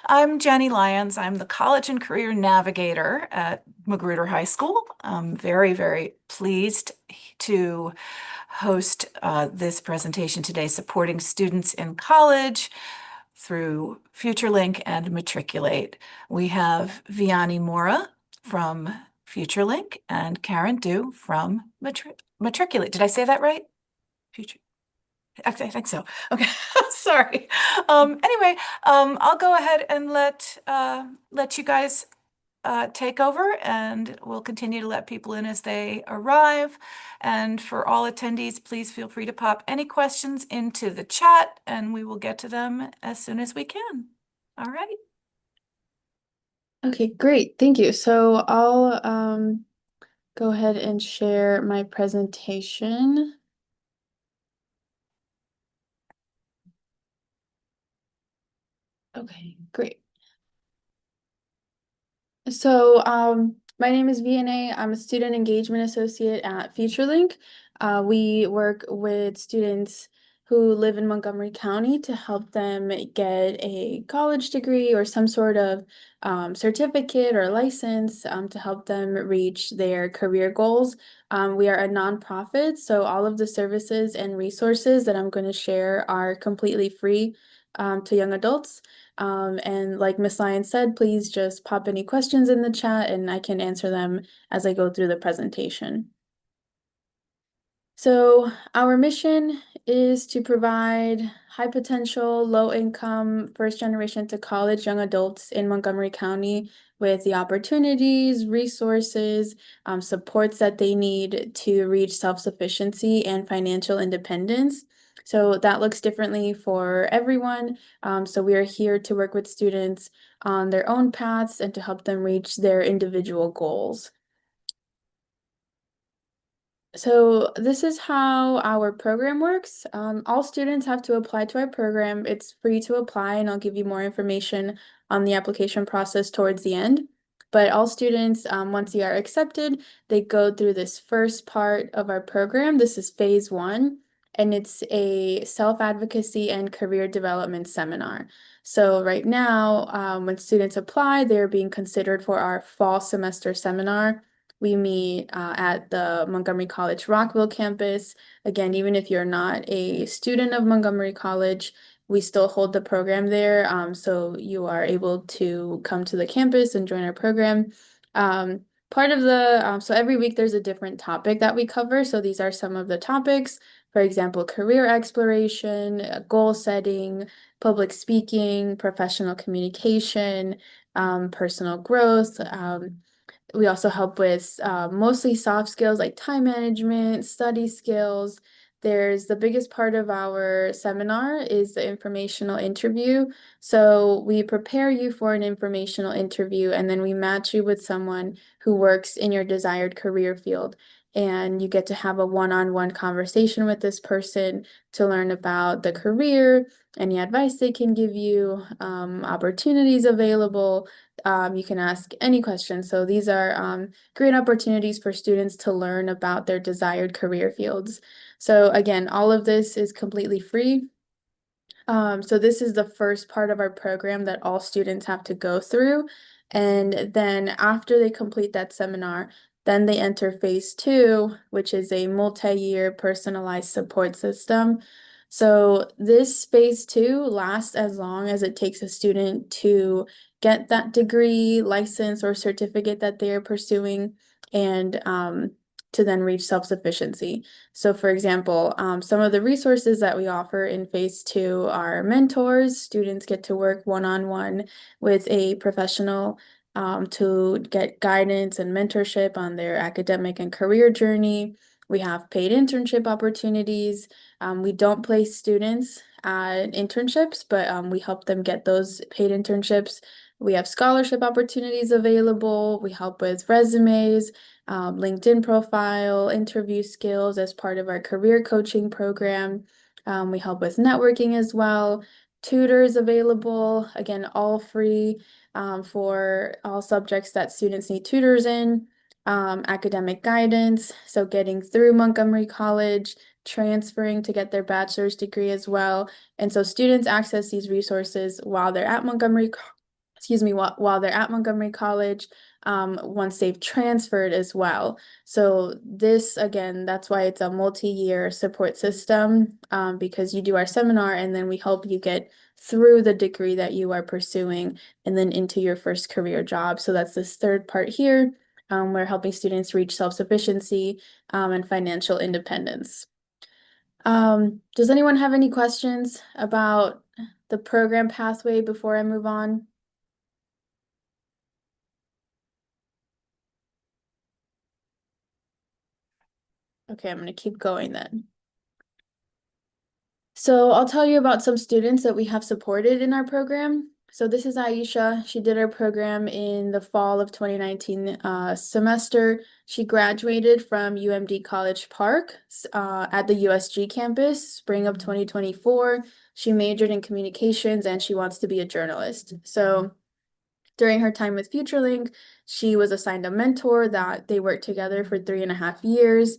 I'm Jenny Lyons. I'm the College and Career Navigator at Magruder High School. I'm very, very pleased to host this presentation today, supporting students in college through FutureLink and Matriculate. We have Vianney Mora from FutureLink and Karen Du from Matriculate. Did I say that right? Future. I think so. Okay, sorry. Anyway, I'll go ahead and let you guys take over, and we'll continue to let people in as they arrive. And for all attendees, please feel free to pop any questions into the chat, and we will get to them as soon as we can. All right. Okay, great. Thank you. So I'll go ahead and share my presentation. Okay, great. So my name is VNA. I'm a student engagement associate at FutureLink. We work with students who live in Montgomery County to help them get a college degree or some sort of certificate or license to help them reach their career goals. We are a nonprofit, so all of the services and resources that I'm going to share are completely free to young adults. And like Miss Lyons said, please just pop any questions in the chat and I can answer them as I go through the presentation. So our mission is to provide high potential, low income, first generation to college young adults in Montgomery County with the opportunities, resources, supports that they need to reach self-sufficiency and financial independence. So that looks differently for everyone. So we are here to work with students on their own paths and to help them reach their individual goals. So this is how our program works. All students have to apply to our program. It's free to apply, and I'll give you more information on the application process towards the end. But all students, once you are accepted, they go through this first part of our program. This is phase one, and it's a self-advocacy and career development seminar. So right now, when students apply, they're being considered for our fall semester seminar. We meet at the Montgomery College Rockville campus. Again, even if you're not a student of Montgomery College, we still hold the program there. So you are able to come to the campus and join our program. Part of so every week there's a different topic that we cover. So these are some of the topics. For example, career exploration, goal setting, public speaking, professional communication, personal growth. We also help with mostly soft skills like time management, study skills. There's the biggest part of our seminar is the informational interview. So we prepare you for an informational interview and then we match you with someone who works in your desired career field. And you get to have a one-on-one conversation with this person to learn about the career, any advice they can give you, opportunities available. You can ask any questions. So these are great opportunities for students to learn about their desired career fields. So again, all of this is completely free. So this is the first part of our program that all students have to go through. And then after they complete that seminar, then they enter phase two, which is a multi-year personalized support system. So this phase two lasts as long as it takes a student to get that degree, license, or certificate that they are pursuing and to then reach self-sufficiency. So for example, some of the resources that we offer in phase two are mentors. Students get to work one-on-one with a professional to get guidance and mentorship on their academic and career journey. We have paid internship opportunities. We don't place students at internships, but we help them get those paid internships. We have scholarship opportunities available. We help with resumes, LinkedIn profile, interview skills as part of our career coaching program. We help with networking as well. Tutors available, again, all free for all subjects that students need tutors in. Academic guidance, so getting through Montgomery College, transferring to get their bachelor's degree as well. And so students access these resources while they're at Montgomery excuse me, while they're at Montgomery College, once they've transferred as well. So this, again, that's why it's a multi-year support system, because you do our seminar and then we help you get through the degree that you are pursuing and then into your first career job. So that's this third part here. We're helping students reach self-sufficiency, and financial independence. Does anyone have any questions about the program pathway before I move on? Okay, I'm going to keep going then. So I'll tell you about some students that we have supported in our program. So this is Aisha. She did our program in the fall of 2019 semester. She graduated from UMD College Park at the USG campus, spring of 2024. She majored in communications and she wants to be a journalist. So during her time with FutureLink, she was assigned a mentor that they worked together for 3.5 years.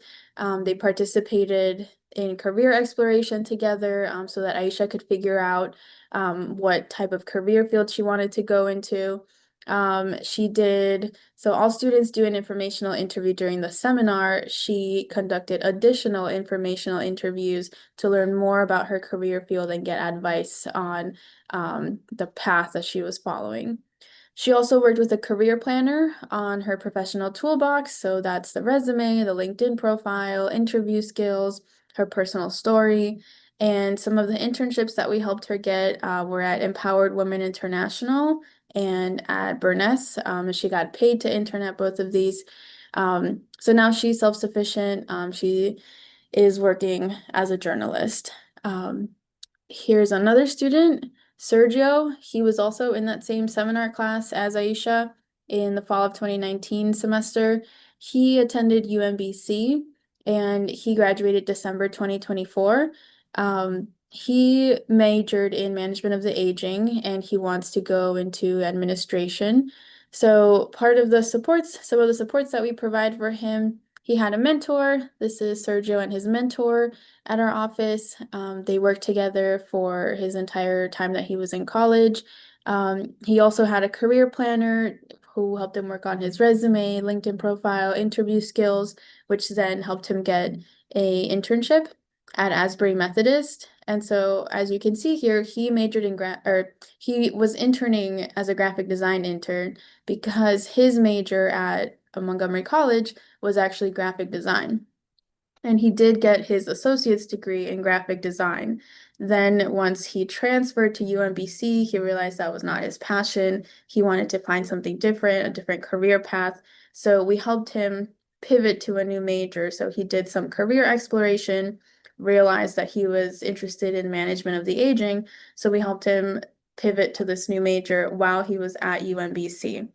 They participated in career exploration together, so that Aisha could figure out what type of career field she wanted to go into. So all students do an informational interview during the seminar. She conducted additional informational interviews to learn more about her career field and get advice on the path that she was following. She also worked with a career planner on her professional toolbox. So that's the resume, the LinkedIn profile, interview skills, her personal story. And some of the internships that we helped her get were at Empowered Women International and at Burness. She got paid to intern at both of these. So now she's self-sufficient. She is working as a journalist. Here's another student, Sergio. He was also in that same seminar class as Aisha in the fall of 2019 semester. He attended UMBC and he graduated December 2024. He majored in management of the aging and he wants to go into administration. So part of the supports, some of the supports that we provide for him, he had a mentor. This is Sergio and his mentor at our office. They worked together for his entire time that he was in college. He also had a career planner who helped him work on his resume, LinkedIn profile, interview skills, which then helped him get a internship at Asbury Methodist. And so, as you can see here, he majored in he was interning as a graphic design intern because his major at Montgomery College was actually graphic design. And he did get his associate's degree in graphic design. Then, once he transferred to UMBC, he realized that was not his passion. He wanted to find something different, a different career path. So, we helped him pivot to a new major. So, he did some career exploration, realized that he was interested in management of the aging. So, we helped him pivot to this new major while he was at UMBC.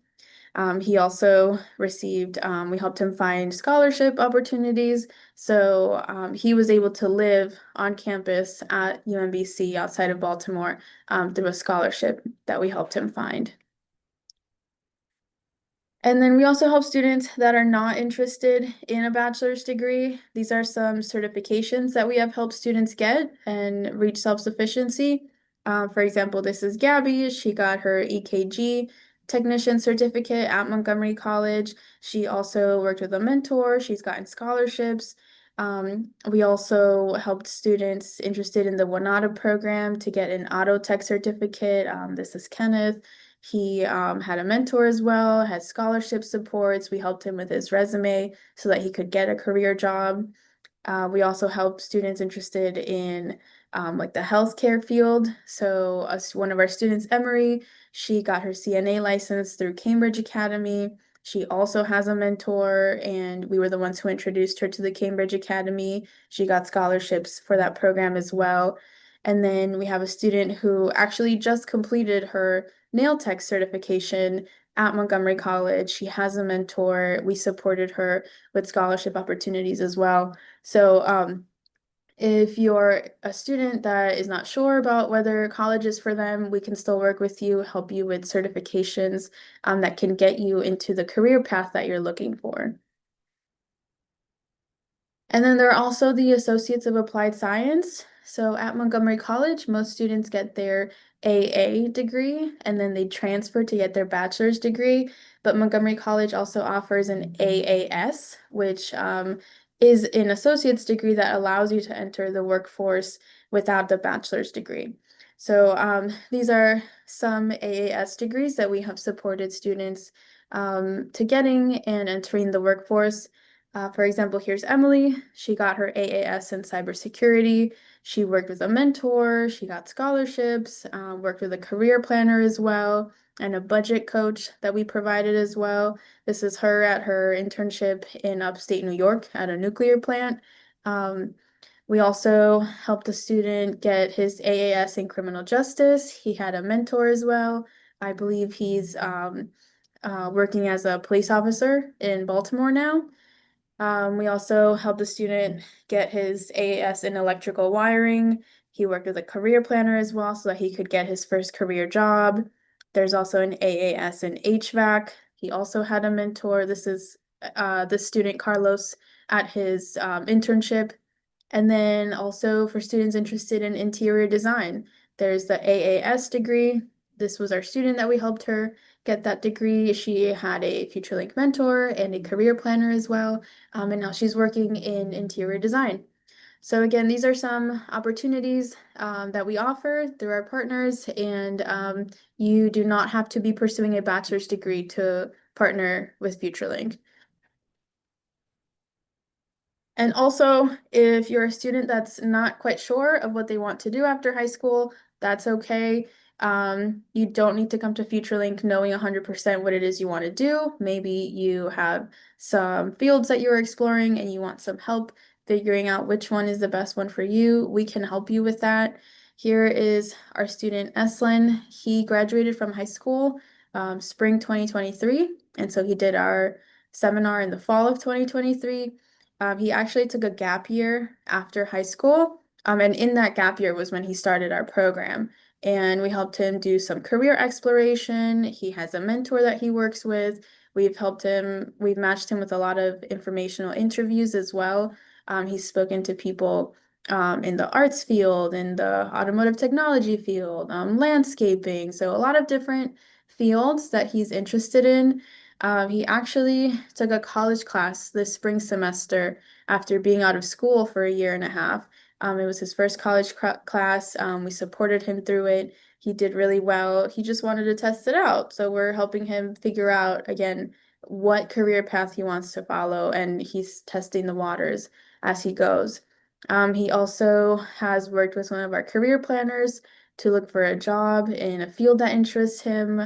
He also received, we helped him find scholarship opportunities. So he was able to live on campus at UMBC outside of Baltimore through a scholarship that we helped him find. And then we also help students that are not interested in a bachelor's degree. These are some certifications that we have helped students get and reach self-sufficiency. For example, this is Gabby. She got her EKG technician certificate at Montgomery College. She also worked with a mentor. She's gotten scholarships. We also helped students interested in the WANATA program to get an auto tech certificate. This is Kenneth. He had a mentor as well, had scholarship supports. We helped him with his resume so that he could get a career job. We also help students interested in like the healthcare field. So one of our students, Emery, she got her CNA license through Cambridge Academy. She also has a mentor, and we were the ones who introduced her to the Cambridge Academy. She got scholarships for that program as well. And then we have a student who actually just completed her nail tech certification at Montgomery College. She has a mentor. We supported her with scholarship opportunities as well. So if you're a student that is not sure about whether college is for them, we can still work with you, help you with certifications that can get you into the career path that you're looking for. And then there are also the Associates of Applied Science. So at Montgomery College, most students get their AA degree, and then they transfer to get their bachelor's degree. But Montgomery College also offers an AAS, which is an associate's degree that allows you to enter the workforce without the bachelor's degree. So these are some AAS degrees that we have supported students to getting and entering the workforce. For example, here's Emily. She got her AAS in cybersecurity. She worked with a mentor, she got scholarships, worked with a career planner as well, and a budget coach that we provided as well. This is her at her internship in upstate New York at a nuclear plant. Um, we also helped a student get his AAS in criminal justice. He had a mentor as well. I believe he's working as a police officer in Baltimore now. We also helped the student get his AAS in electrical wiring. He worked with a career planner as well so that he could get his first career job. There's also an AAS in HVAC. He also had a mentor. This is the student Carlos at his internship. And then also for students interested in interior design, there's the AAS degree. This was our student that we helped her get that degree. She had a FutureLink mentor and a career planner as well. And now she's working in interior design. So again, these are some opportunities that we offer through our partners, and you do not have to be pursuing a bachelor's degree to partner with FutureLink. And also, if you're a student that's not quite sure of what they want to do after high school, that's okay. You don't need to come to FutureLink knowing 100% what it is you want to do. Maybe you have some fields that you're exploring and you want some help figuring out which one is the best one for you. We can help you with that. Here is our student Eslin. He graduated from high school spring 2023, and so he did our seminar in the fall of 2023. He actually took a gap year after high school. And in that gap year was when he started our program. And we helped him do some career exploration. He has a mentor that he works with. We've matched him with a lot of informational interviews as well. He's spoken to people in the arts field, in the automotive technology field, landscaping. So a lot of different fields that he's interested in. He actually took a college class this spring semester after being out of school for a year and a half. It was his first college class. We supported him through it. He did really well. He just wanted to test it out. So we're helping him figure out, again, what career path he wants to follow, and he's testing the waters as he goes. He also has worked with one of our career planners to look for a job in a field that interests him.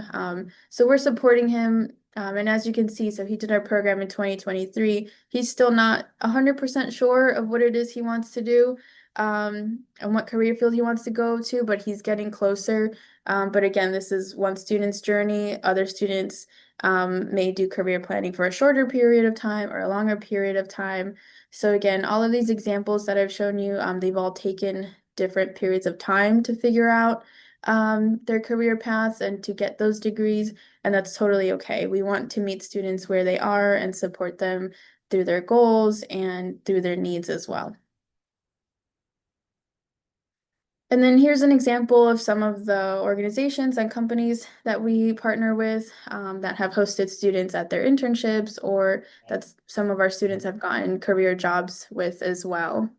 So we're supporting him. And as you can see, so he did our program in 2023. He's still not 100% sure of what it is he wants to do and what career field he wants to go to, but he's getting closer. But again, this is one student's journey. Other students may do career planning for a shorter period of time or a longer period of time. So again, all of these examples that I've shown you, they've all taken different periods of time to figure out their career paths and to get those degrees, and that's totally okay. We want to meet students where they are and support them through their goals and through their needs as well. And then here's an example of some of the organizations and companies that we partner with that have hosted students at their internships, or that's some of our students have gotten career jobs with as well.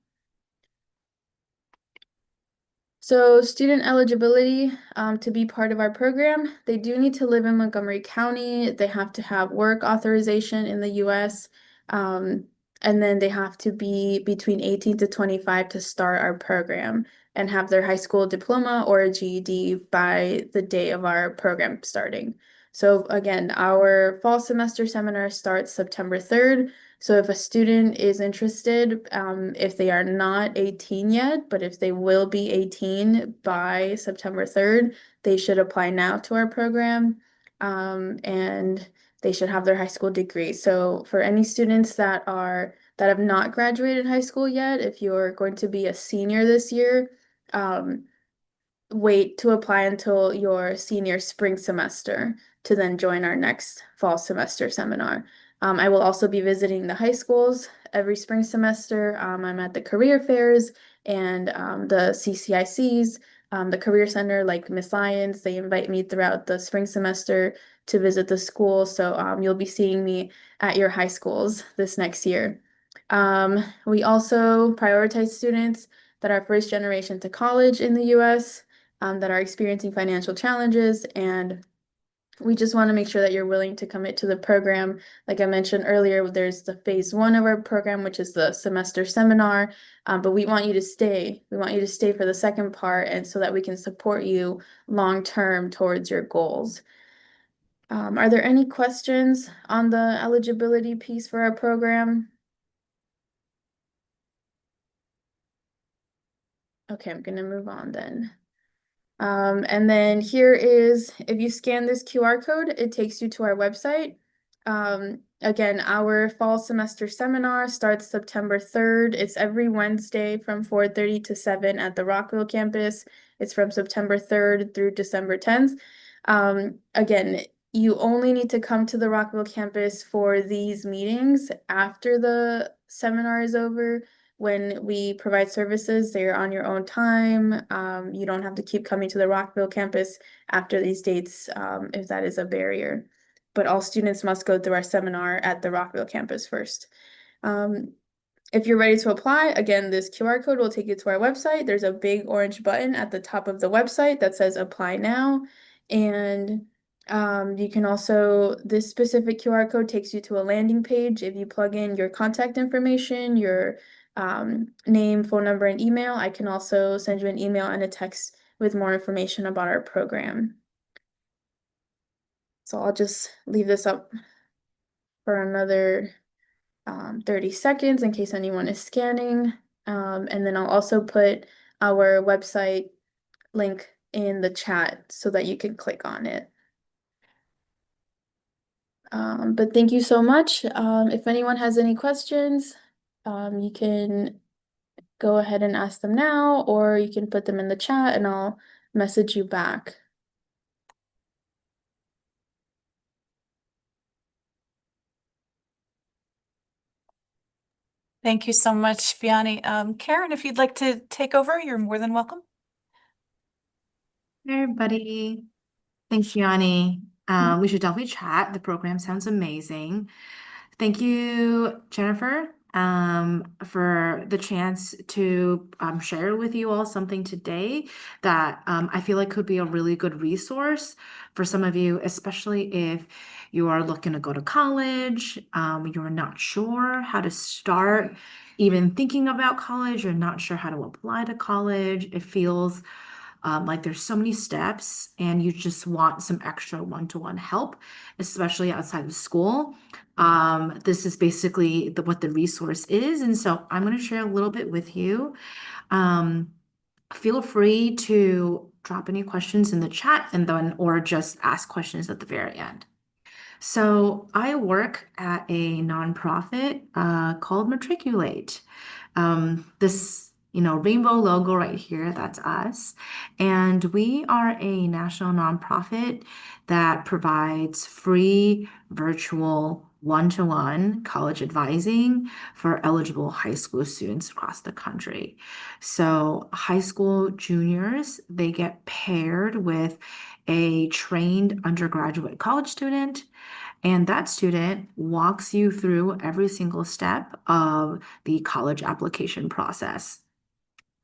So student eligibility to be part of our program, they do need to live in Montgomery County. They have to have work authorization in the US. And then they have to be between 18 to 25 to start our program and have their high school diploma or a GED by the day of our program starting. So again, our fall semester seminar starts September 3rd. So if a student is interested, if they are not 18 yet, but if they will be 18 by September 3rd, they should apply now to our program. And they should have their high school degree. So for any students that have not graduated high school yet, if you're going to be a senior this year, wait to apply until your senior spring semester to then join our next fall semester seminar. I will also be visiting the high schools every spring semester. I'm at the career fairs and the CCICs the Career Center, like Miss Lyons, they invite me throughout the spring semester to visit the school. So you'll be seeing me at your high schools this next year. We also prioritize students that are first generation to college in the US, that are experiencing financial challenges, and we just want to make sure that you're willing to commit to the program. Like I mentioned earlier, there's the phase one of our program, which is the semester seminar, but we want you to stay. We want you to stay for the second part, and so that we can support you long term towards your goals. Are there any questions on the eligibility piece for our program? Okay, I'm gonna move on then. And then here is, if you scan this QR code, it takes you to our website. Again, our fall semester seminar starts September 3rd. It's every Wednesday from 4:30 to 7 at the Rockville campus. It's from September 3rd through December 10th. Again, you only need to come to the Rockville campus for these meetings after the seminar is over. When we provide services, they're on your own time. You don't have to keep coming to the Rockville campus after these dates, if that is a barrier. But all students must go through our seminar at the Rockville campus first. If you're ready to apply, again, this QR code will take you to our website. There's a big orange button at the top of the website that says apply now. And you can also, this specific QR code takes you to a landing page. If you plug in your contact information, your name, phone number, and email, I can also send you an email and a text with more information about our program. So I'll just leave this up for another 30 seconds in case anyone is scanning. And then I'll also put our website link in the chat so that you can click on it. But thank you so much. If anyone has any questions, you can go ahead and ask them now, or you can put them in the chat and I'll message you back. Thank you so much, Vianney. Karen, if you'd like to take over, you're more than welcome. Hey everybody. Thanks, Yanni. We should definitely chat. The program sounds amazing. Thank you, Jennifer, for the chance to share with you all something today that I feel like could be a really good resource for some of you, especially if you are looking to go to college, you're not sure how to start even thinking about college, you're not sure how to apply to college. It feels like there's so many steps and you just want some extra one-to-one help, especially outside of school. This is basically what the resource is. And so I'm going to share a little bit with you. Feel free to drop any questions in the chat and then, or just ask questions at the very end. So I work at a nonprofit called Matriculate. This rainbow logo right here, that's us. And we are a national nonprofit that provides free virtual one-to-one college advising for eligible high school students across the country. So high school juniors, they get paired with a trained undergraduate college student, and that student walks you through every single step of the college application process.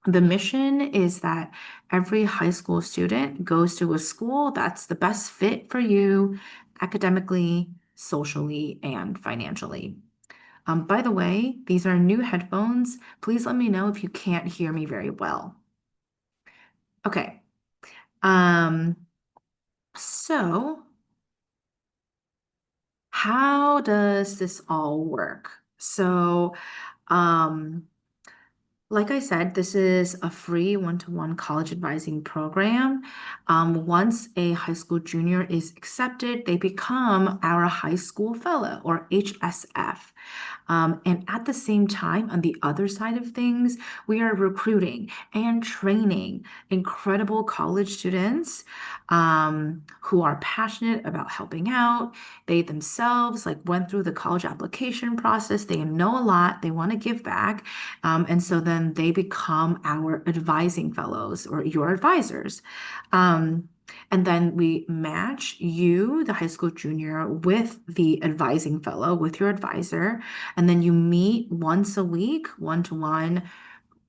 The mission is that every high school student goes to a school that's the best fit for you academically, socially, and financially. By the way, these are new headphones. Please let me know if you can't hear me very well. Okay. So how does this all work? So, like I said, this is a free one-to-one college advising program. Once a high school junior is accepted, they become our high school fellow or HSF. And at the same time, on the other side of things, we are recruiting and training incredible college students who are passionate about helping out. They themselves went through the college application process. They know a lot. They want to give back. And so then then they become our advising fellows or your advisors. And then we match you, the high school junior, with the advising fellow, with your advisor. And then you meet once a week, one-to-one,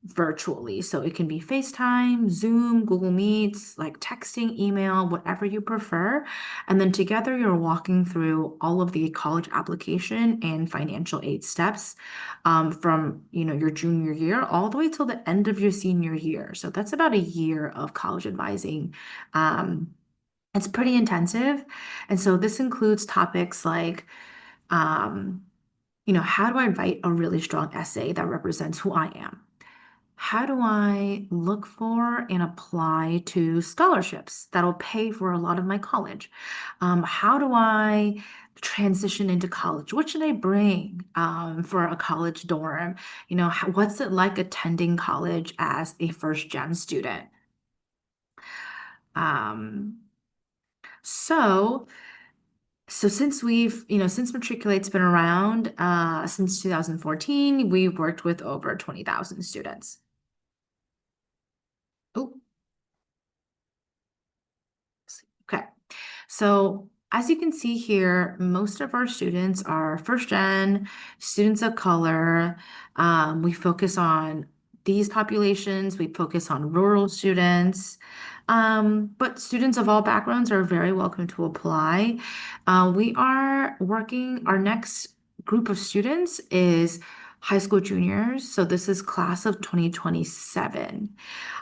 virtually. So it can be FaceTime, Zoom, Google Meets, like texting, email, whatever you prefer. And then together you're walking through all of the college application and financial aid steps from your junior year all the way till the end of your senior year. So that's about a year of college advising. It's pretty intensive. And so this includes topics like how do I write a really strong essay that represents who I am? How do I look for and apply to scholarships that'll pay for a lot of my college? How do I transition into college? What should I bring for a college dorm? What's it like attending college as a first-gen student? Um, so, so since Matriculate's been around since 2014, we've worked with over 20,000 students. Oh, okay. So as you can see here, most of our students are first gen, students of color. We focus on these populations. We focus on rural students. But students of all backgrounds are very welcome to apply. We are working, our next group of students is high school juniors. So this is class of 2027.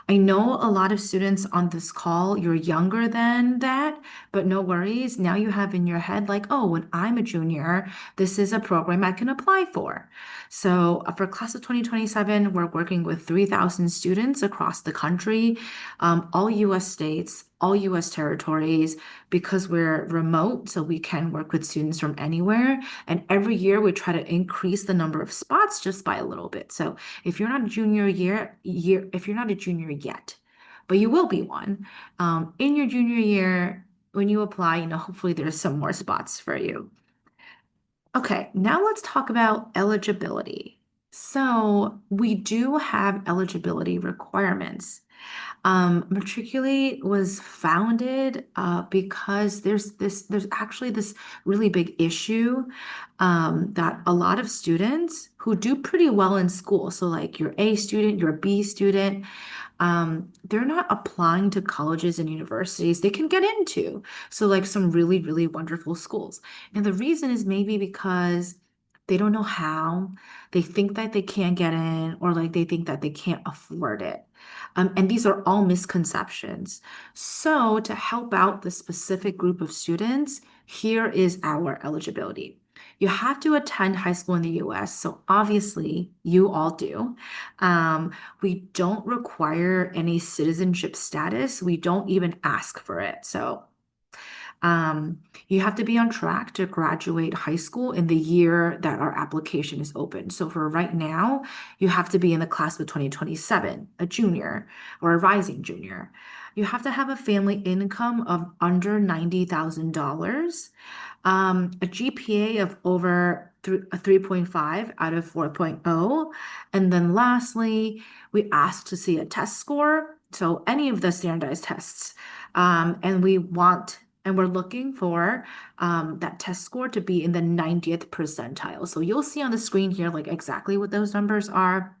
I know a lot of students on this call, you're younger than that, but no worries. Now you have in your head, like, oh, when I'm a junior, this is a program I can apply for. So for class of 2027, we're working with 3,000 students across the country, all US states, all US territories, because we're remote, so we can work with students from anywhere. And every year we try to increase the number of spots just by a little bit. So if you're not a junior if you're not a junior yet, but you will be one, in your junior year, when you apply, hopefully there's some more spots for you. Okay, now let's talk about eligibility. So we do have eligibility requirements. Matriculate was founded because there's actually this really big issue that a lot of students who do pretty well in school, so like your A student, your B student, they're not applying to colleges and universities they can get into. So like some really, really wonderful schools. And the reason is maybe because they don't know how, they think that they can't get in, or like they think that they can't afford it. And these are all misconceptions. So to help out the specific group of students, here is our eligibility. You have to attend high school in the US, so obviously you all do. We don't require any citizenship status. We don't even ask for it. So you have to be on track to graduate high school in the year that our application is open. So for right now, you have to be in the class of 2027, a junior or a rising junior. You have to have a family income of under $90,000, a GPA of over a 3.5 out of 4.0. And then lastly, we ask to see a test score. So any of the standardized tests. And we're looking for that test score to be in the 90th percentile. So you'll see on the screen here, like exactly what those numbers are.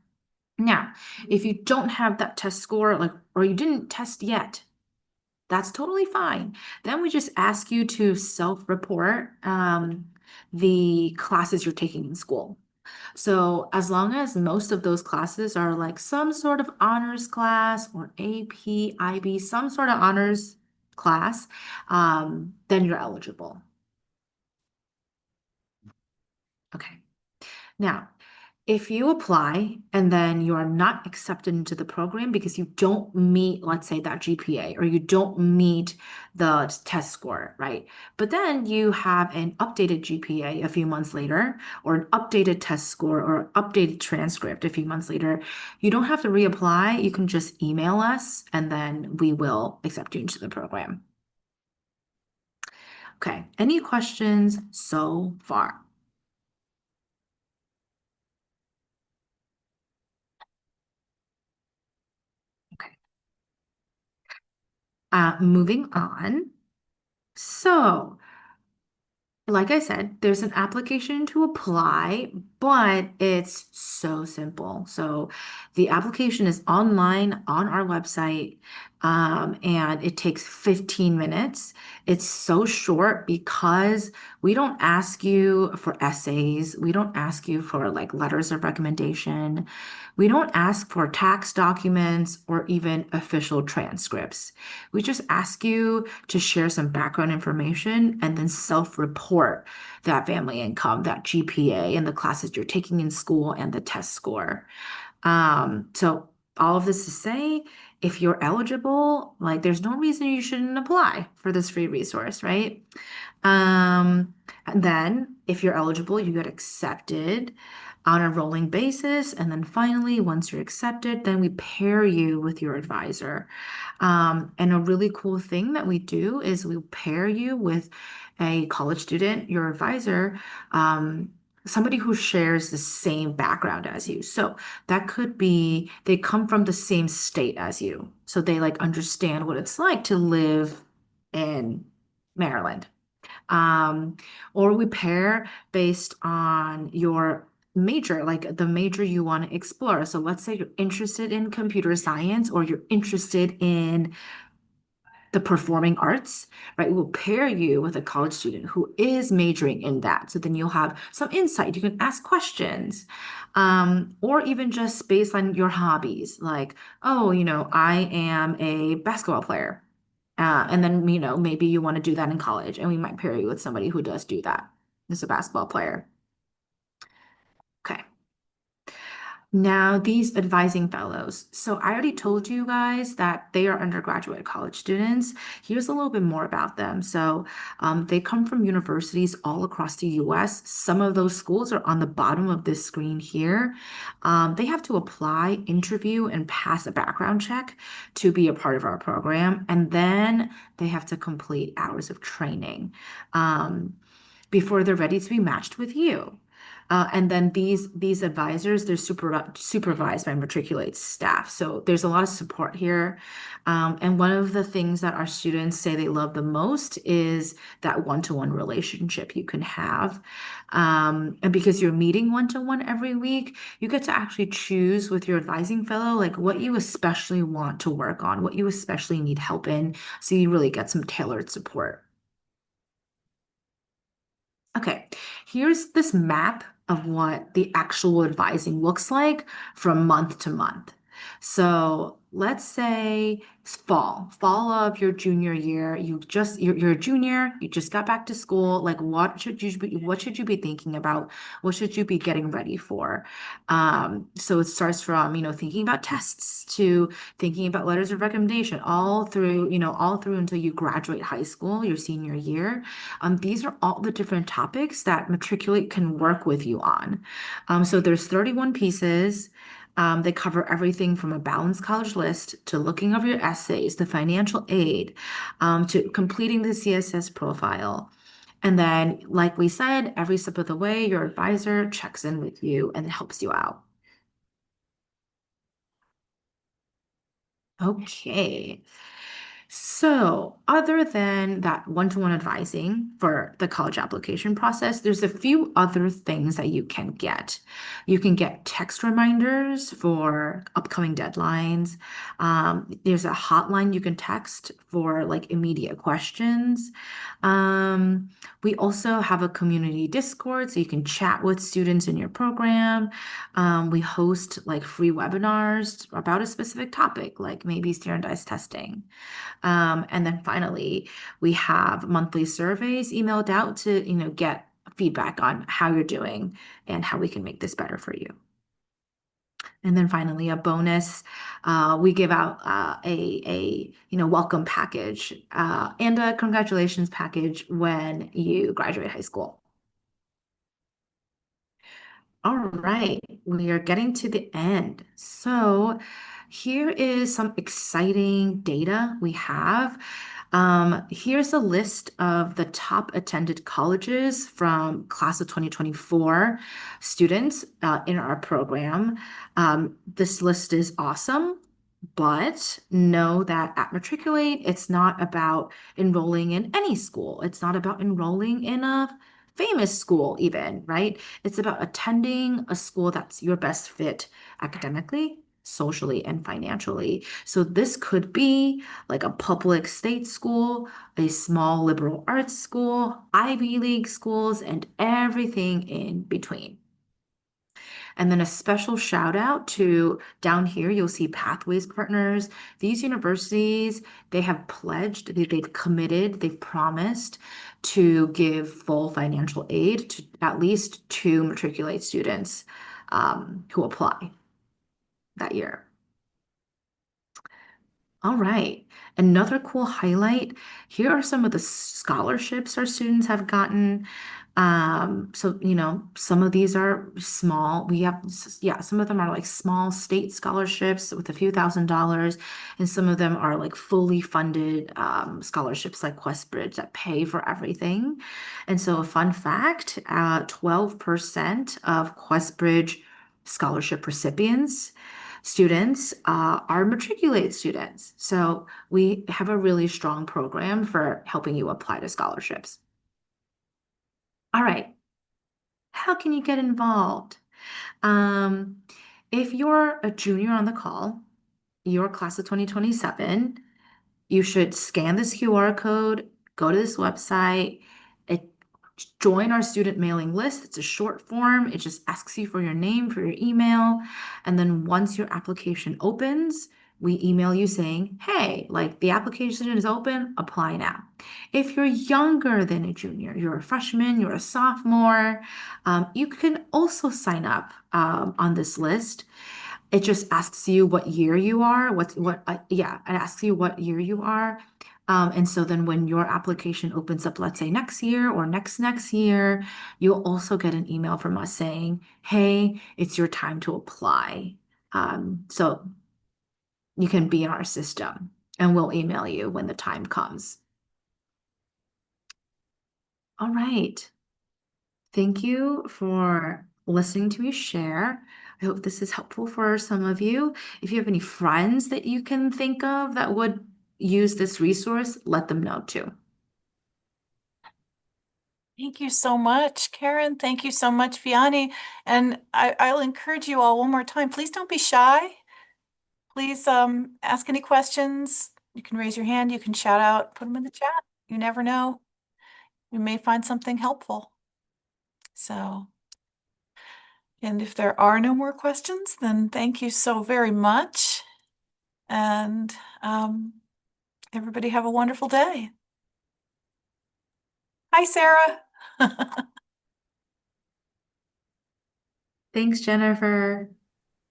Now, if you don't have that test score, or you didn't test yet, that's totally fine. Then we just ask you to self-report the classes you're taking in school. So as long as most of those classes are like some sort of honors class or AP, IB, some sort of honors class, then you're eligible. Okay. Now, if you apply and then you are not accepted into the program because you don't meet, let's say, that GPA, or you don't meet the test score, right? But then you have an updated GPA a few months later, or an updated test score, or updated transcript a few months later, you don't have to reapply. You can just email us and then we will accept you into the program. Okay, any questions so far? Moving on. So, like I said, there's an application to apply, but it's so simple. So the application is online on our website, and it takes 15 minutes. It's so short because we don't ask you for essays. We don't ask you for like letters of recommendation. We don't ask for tax documents or even official transcripts. We just ask you to share some background information and then self-report that family income, that GPA, and the classes you're taking in school and the test score. So all of this to say, if you're eligible, like there's no reason you shouldn't apply for this free resource, right? And then if you're eligible, you get accepted on a rolling basis. And then finally, once you're accepted, then we pair you with your advisor. And a really cool thing that we do is we pair you with a college student, your advisor, somebody who shares the same background as you. So that could be they come from the same state as you. So they like understand what it's like to live in Maryland. Um, or we pair based on your major, like the major you want to explore. So let's say you're interested in computer science or you're interested in the performing arts, right? We'll pair you with a college student who is majoring in that. So then you'll have some insight. You can ask questions, or even just based on your hobbies, like, oh, I am a basketball player. And then, maybe you want to do that in college, and we might pair you with somebody who does do that as a basketball player. Okay. Now, these advising fellows. So I already told you guys that they are undergraduate college students. Here's a little bit more about them. So they come from universities all across the US. Some of those schools are on the bottom of this screen here. They have to apply, interview, and pass a background check to be a part of our program. And then they have to complete hours of training before they're ready to be matched with you. And then these advisors, they're supervised by Matriculate staff. So there's a lot of support here. And one of the things that our students say they love the most is that one-to-one relationship you can have. And because you're meeting one-to-one every week, you get to actually choose with your advising fellow, like what you especially want to work on, what you especially need help in. So you really get some tailored support. Okay, here's this map of what the actual advising looks like from month to month. So let's say it's fall of your junior year. You're a junior, you just got back to school. Like what should you be thinking about? What should you be getting ready for? So it starts from, thinking about tests to thinking about letters of recommendation, all through until you graduate high school, your senior year. These are all the different topics that Matriculate can work with you on. So there's 31 pieces. They cover everything from a balanced college list to looking over your essays, to financial aid, to completing the CSS profile. And then, like we said, every step of the way, your advisor checks in with you and helps you out. Okay. So, other than that one-to-one advising for the college application process, there's a few other things that you can get. You can get text reminders for upcoming deadlines. There's a hotline you can text for like immediate questions. We also have a community Discord, so you can chat with students in your program. We host like free webinars about a specific topic, like maybe standardized testing. And then finally, we have monthly surveys emailed out to, get feedback on how you're doing and how we can make this better for you. And then finally, a bonus, we give out a welcome package and a congratulations package when you graduate high school. All right, we are getting to the end. So here is some exciting data we have. Here's a list of the top attended colleges from class of 2024 students in our program. This list is awesome. But know that at Matriculate, it's not about enrolling in any school. It's not about enrolling in a famous school, even, right? It's about attending a school that's your best fit academically, socially, and financially. So this could be like a public state school, a small liberal arts school, Ivy League schools, and everything in between. And then a special shout out to down here, you'll see Pathways Partners. These universities, they have pledged, they've committed, they've promised to give full financial aid to at least 2 Matriculate students who apply that year. All right. Another cool highlight. Here are some of the scholarships our students have gotten. Some of these are small. We have, yeah, some of them are like small state scholarships with a few $1,000s, and some of them are like fully funded scholarships like Questbridge that pay for everything. And so, a fun fact, 12% of Questbridge scholarship recipients students are Matriculate students. So we have a really strong program for helping you apply to scholarships. All right, how can you get involved? Um, if you're a junior on the call, your class of 2027, you should scan this QR code, go to this website, it, join our student mailing list. It's a short form. It just asks you for your name, for your email. And then once your application opens, we email you saying, hey, like the application is open, apply now. If you're younger than a junior, you're a freshman, you're a sophomore, you can also sign up on this list. It just asks you what year you are, it asks you what year you are. And so then when your application opens up, let's say next year or next year, you'll also get an email from us saying, hey, it's your time to apply. So you can be in our system and we'll email you when the time comes. All right. Thank you for listening to me share. I hope this is helpful for some of you. If you have any friends that you can think of that would use this resource, let them know too. Thank you so much, Karen. Thank you so much, Vianney. And I'll encourage you all one more time. Please don't be shy. Please ask any questions. You can raise your hand, you can shout out, put them in the chat. You never know. You may find something helpful. So, and if there are no more questions, then thank you so very much. And everybody have a wonderful day. Hi, Sarah. Thanks, Jennifer.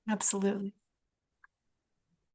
Absolutely.